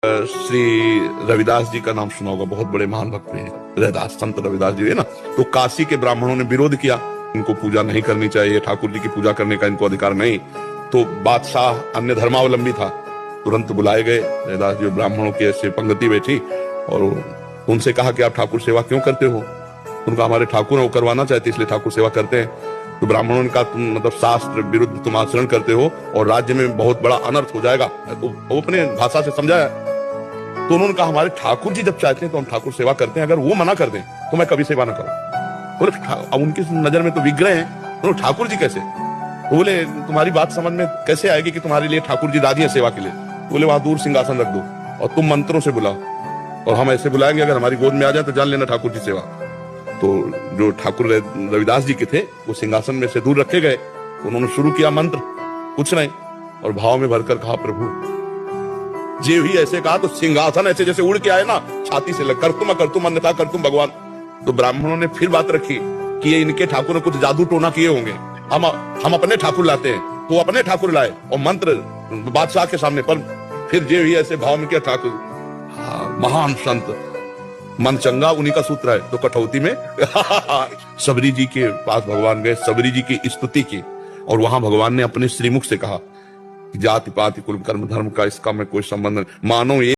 श्री रविदास जी का नाम सुना होगा, बहुत बड़े महान भक्त हैं रविदास, संत रविदास जी है ना। तो काशी के ब्राह्मणों ने विरोध किया, इनको पूजा नहीं करनी चाहिए, ठाकुर जी की पूजा करने का इनको अधिकार नहीं। तो बादशाह अन्य धर्मावलंबी था, तुरंत बुलाए गए रविदास जी, ब्राह्मणों की ऐसे पंक्ति बैठी और उनसे कहा कि आप ठाकुर सेवा क्यों करते हो। उनका हमारे ठाकुर वो करवाना चाहते इसलिए ठाकुर सेवा करते हैं। तो ब्राह्मणों ने कहा तुम मतलब शास्त्र विरुद्ध तुम आचरण करते हो और राज्य में बहुत बड़ा अनर्थ हो जाएगा। तो वो अपने भाषा से समझाया। तो उन्होंने कहा हमारे ठाकुर जी जब चाहते हैं तो हम ठाकुर सेवा करते हैं, अगर वो मना कर दें तो मैं कभी सेवा ना करूं। बोले अब उनकी नजर में तो विग्रह हैं, तो ठाकुर जी कैसे। तो बोले तुम्हारी बात समझ में कैसे आएगी कि तुम्हारे लिए ठाकुर जी राजी है सेवा के लिए। बोले वहां दूर सिंहासन रख दो और तुम मंत्रों से बुलाओ और हम ऐसे बुलाएंगे, अगर हमारी गोद में आ जाए तो जान लेना ठाकुर जी सेवा। तो जो ठाकुर रविदास जी के थे वो सिंहासन में से दूर रखे गए। उन्होंने शुरू किया मंत्र, कुछ नहीं, और भाव में भरकर कहा प्रभु जे ही ऐसे कहा तो सिंहासन ऐसे जैसे उड़ के आए ना, छाती से लग कर तुम अन्यथा कर तुम भगवान। तो ब्राह्मणों ने फिर बात रखी कि ये इनके ठाकुर ने कुछ जादू टोना किए होंगे, हम अपने ठाकुर लाते हैं। तो अपने ठाकुर लाए और मंत्र बादशाह के सामने, पर फिर जे ही ऐसे भाव में किया ठाकुर। महान संत मन चंगा उन्हीं का सूत्र है। तो कठौती में सबरी जी के पास भगवान गए, सबरी जी की स्तुति की और वहां भगवान ने अपने श्रीमुख से कहा जाति पाति कुल कर्म धर्म का इसका मैं कोई संबंध नहीं, मानो ये